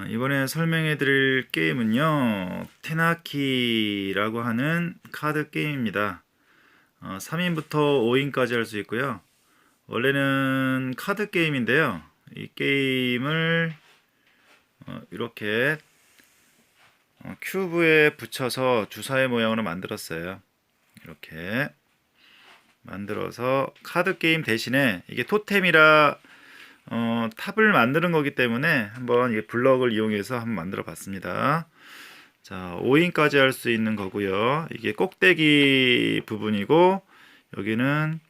이번에 설명해 드릴 게임은요, 테나키라고 하는 카드 게임입니다. 3인부터 5인까지 할 수 있고요. 원래는 카드 게임인데요. 이 게임을 이렇게 큐브에 붙여서 주사위 모양으로 만들었어요. 이렇게 만들어서 카드 게임 대신에 이게 토템이라 탑을 만드는 거기 때문에 한번 이 블럭을 이용해서 한번 만들어 봤습니다. 자, 5인까지 할 수 있는 거고요. 이게 꼭대기 부분이고, 여기는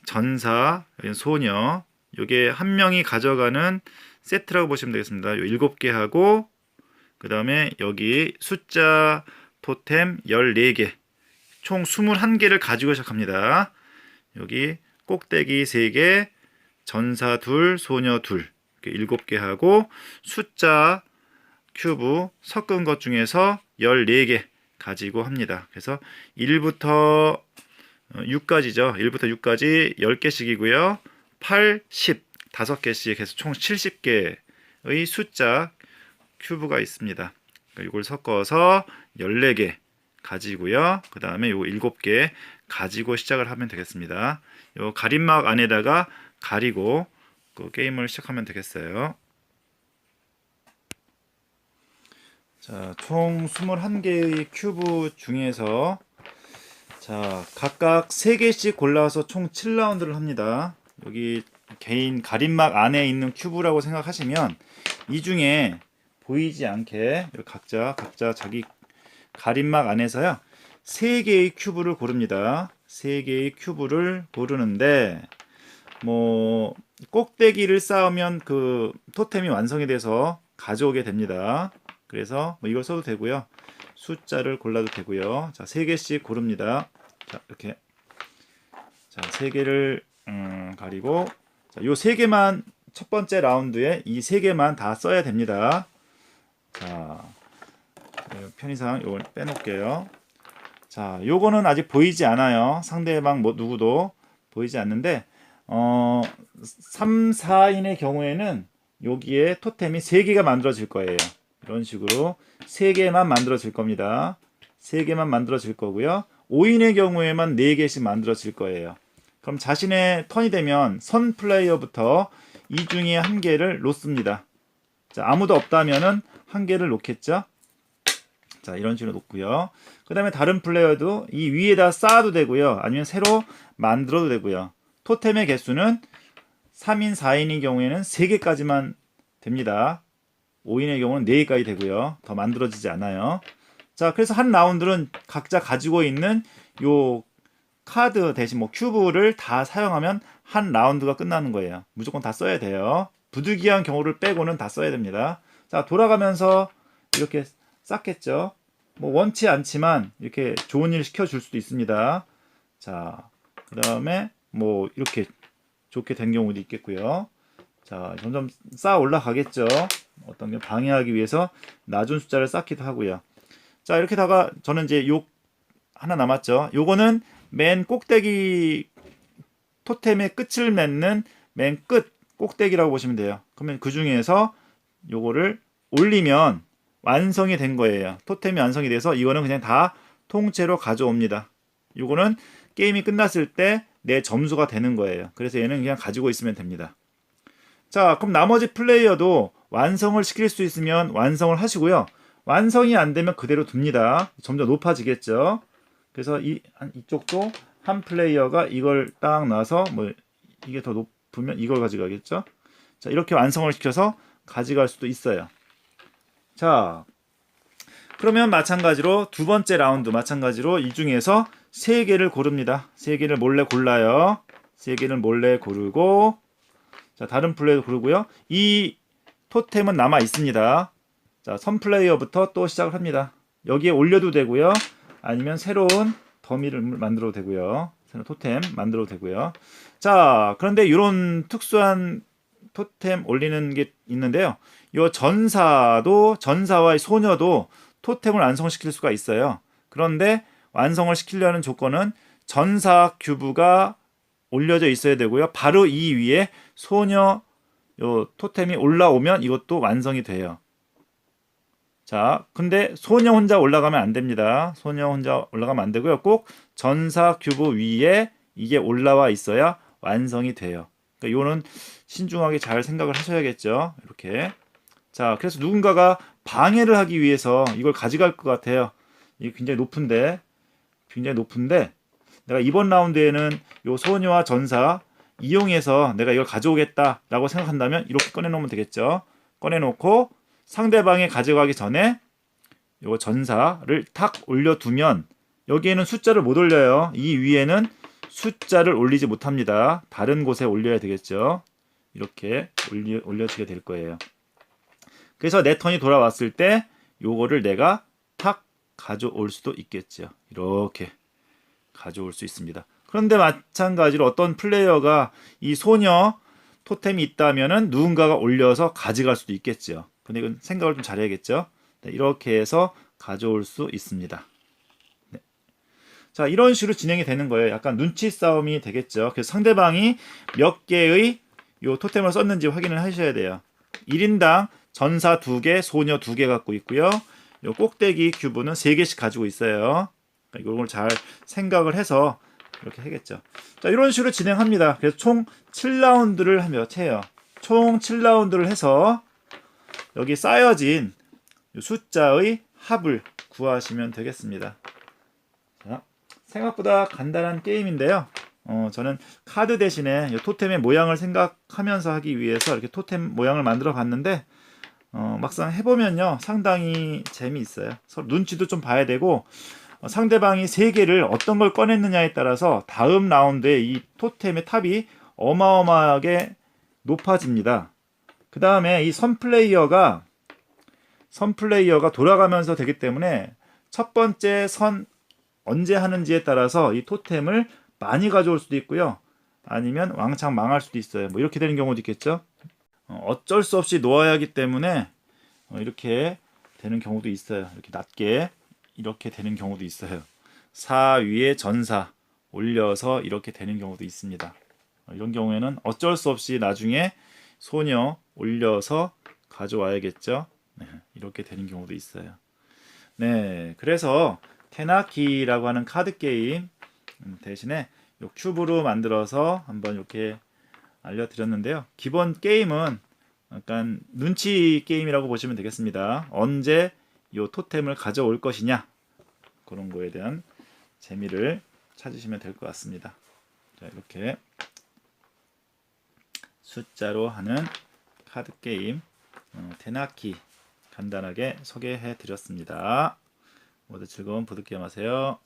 전사, 여기는 소녀, 이게 한 명이 가져가는 세트라고 보시면 되겠습니다. 요 7개 하고, 그 다음에 여기 숫자 토템 14개, 총 21개를 가지고 시작합니다. 여기 꼭대기 3개, 전사 둘, 소녀 둘, 이렇게 7개 하고 숫자 큐브 섞은 것 중에서 14개 가지고 합니다. 그래서 1부터 6까지죠. 1부터 6까지 10개씩이고요. 8, 10, 5개씩 해서 총 70개의 숫자 큐브가 있습니다. 이걸 섞어서 14개 가지고요. 그 다음에 요 7개 가지고 시작을 하면 되겠습니다. 요 가림막 안에다가 가리고 그 게임을 시작하면 되겠어요. 자, 총 21개의 큐브 중에서 자, 각각 3개씩 골라서 총 7라운드를 합니다. 여기 개인 가림막 안에 있는 큐브라고 생각하시면 이 중에 보이지 않게 각자 자기 가림막 안에서요 3개의 큐브를 고릅니다. 3개의 큐브를 고르는데 뭐 꼭대기를 쌓으면 그 토템이 완성이 돼서 가져오게 됩니다. 그래서 뭐 이걸 써도 되고요. 숫자를 골라도 되고요. 자, 3개씩 고릅니다. 자, 이렇게 자, 3개를 가리고 자, 요 3개만 첫 번째 라운드에 이 3개만 다 써야 됩니다. 자, 편의상 이걸 빼놓을게요. 자, 요거는 아직 보이지 않아요. 상대방 뭐 누구도 보이지 않는데 3, 4인의 경우에는 여기에 토템이 3개가 만들어질 거예요. 이런 식으로 3개만 만들어질 겁니다. 3개만 만들어질 거고요. 5인의 경우에만 4개씩 만들어질 거예요. 그럼 자신의 턴이 되면 선 플레이어부터 이 중에 한 개를 놓습니다. 자, 아무도 없다면은 한 개를 놓겠죠. 자, 이런 식으로 놓고요. 그 다음에 다른 플레이어도 이 위에다 쌓아도 되고요. 아니면 새로 만들어도 되고요. 토템의 개수는 3인, 4인의 경우에는 3개까지만 됩니다. 5인의 경우는 4개까지 되고요. 더 만들어지지 않아요. 자, 그래서 한 라운드는 각자 가지고 있는 요 카드 대신 뭐 큐브를 다 사용하면 한 라운드가 끝나는 거예요. 무조건 다 써야 돼요. 부득이한 경우를 빼고는 다 써야 됩니다. 자, 돌아가면서 이렇게 쌓겠죠. 뭐 원치 않지만 이렇게 좋은 일 시켜줄 수도 있습니다. 자, 그 다음에 뭐 이렇게 좋게 된 경우도 있겠고요. 자, 점점 쌓아 올라가겠죠. 어떤 게 방해하기 위해서 낮은 숫자를 쌓기도 하고요. 자, 이렇게다가 저는 이제 요 하나 남았죠. 요거는 맨 꼭대기 토템의 끝을 맺는 맨 끝 꼭대기라고 보시면 돼요. 그러면 그 중에서 요거를 올리면 완성이 된 거예요. 토템이 완성이 돼서 이거는 그냥 다 통째로 가져옵니다. 요거는 게임이 끝났을 때 내 점수가 되는 거예요. 그래서 얘는 그냥 가지고 있으면 됩니다. 자, 그럼 나머지 플레이어도 완성을 시킬 수 있으면 완성을 하시고요. 완성이 안 되면 그대로 둡니다. 점점 높아지겠죠. 그래서 이쪽도 한 플레이어가 이걸 딱 놔서 뭐 이게 더 높으면 이걸 가져가겠죠. 자, 이렇게 완성을 시켜서 가져갈 수도 있어요. 자, 그러면 마찬가지로 두 번째 라운드 마찬가지로 이 중에서 3개를 고릅니다. 3개를 몰래 골라요. 3개를 몰래 고르고 자, 다른 플레이어 고르고요. 이 토템은 남아 있습니다. 자, 선 플레이어부터 또 시작을 합니다. 여기에 올려도 되고요. 아니면 새로운 더미를 만들어도 되고요. 새로운 토템 만들어도 되고요. 자, 그런데 이런 특수한 토템 올리는 게 있는데요. 이 전사와 소녀도 토템을 완성시킬 수가 있어요. 그런데 완성을 시키려는 조건은 전사 큐브가 올려져 있어야 되고요. 바로 이 위에 소녀 요 토템이 올라오면 이것도 완성이 돼요. 자, 근데 소녀 혼자 올라가면 안 됩니다. 소녀 혼자 올라가면 안 되고요. 꼭 전사 큐브 위에 이게 올라와 있어야 완성이 돼요. 그러니까 이거는 신중하게 잘 생각을 하셔야겠죠. 이렇게. 자, 그래서 누군가가 방해를 하기 위해서 이걸 가져갈 것 같아요. 이게 굉장히 높은데 내가 이번 라운드에는 요 소녀와 전사 이용해서 내가 이걸 가져오겠다라고 생각한다면 이렇게 꺼내놓으면 되겠죠. 꺼내놓고 상대방이 가져가기 전에 요 전사를 탁 올려두면 여기에는 숫자를 못 올려요. 이 위에는 숫자를 올리지 못합니다. 다른 곳에 올려야 되겠죠. 이렇게 올려지게 될 거예요. 그래서 내 턴이 돌아왔을 때 요거를 내가 탁 가져올 수도 있겠죠. 이렇게 가져올 수 있습니다. 그런데 마찬가지로 어떤 플레이어가 이 소녀 토템이 있다면은 누군가가 올려서 가져갈 수도 있겠죠. 근데 이건 생각을 좀 잘해야겠죠. 네, 이렇게 해서 가져올 수 있습니다. 네. 자, 이런 식으로 진행이 되는 거예요. 약간 눈치 싸움이 되겠죠. 그래서 상대방이 몇 개의 요 토템을 썼는지 확인을 하셔야 돼요. 1인당 전사 2개, 소녀 2개 갖고 있고요. 요 꼭대기 큐브는 3개씩 가지고 있어요. 이걸 잘 생각을 해서 이렇게 하겠죠. 자, 이런 식으로 진행합니다. 그래서 총 7라운드를 하며 채요. 총 7라운드를 해서 여기 쌓여진 숫자의 합을 구하시면 되겠습니다. 자, 생각보다 간단한 게임인데요. 저는 카드 대신에 토템의 모양을 생각하면서 하기 위해서 이렇게 토템 모양을 만들어 봤는데 막상 해보면요 상당히 재미있어요. 서로 눈치도 좀 봐야 되고 상대방이 3개를 어떤 걸 꺼냈느냐에 따라서 다음 라운드에 이 토템의 탑이 어마어마하게 높아집니다. 그 다음에 이 선 플레이어가 돌아가면서 되기 때문에 첫 번째 선 언제 하는지에 따라서 이 토템을 많이 가져올 수도 있고요. 아니면 왕창 망할 수도 있어요. 뭐 이렇게 되는 경우도 있겠죠. 어쩔 수 없이 놓아야 하기 때문에 이렇게 되는 경우도 있어요. 이렇게 낮게 이렇게 되는 경우도 있어요. 4 위에 전사 올려서 이렇게 되는 경우도 있습니다. 이런 경우에는 어쩔 수 없이 나중에 소녀 올려서 가져와야겠죠. 네, 이렇게 되는 경우도 있어요. 네, 그래서 테나키라고 하는 카드 게임 대신에 요 큐브로 만들어서 한번 이렇게 알려드렸는데요. 기본 게임은 약간 눈치 게임이라고 보시면 되겠습니다. 언제 요 토템을 가져올 것이냐 그런 거에 대한 재미를 찾으시면 될 것 같습니다. 자, 이렇게 숫자로 하는 카드 게임 테나키 간단하게 소개해 드렸습니다. 모두 즐거운 보드게임 하세요.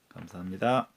감사합니다.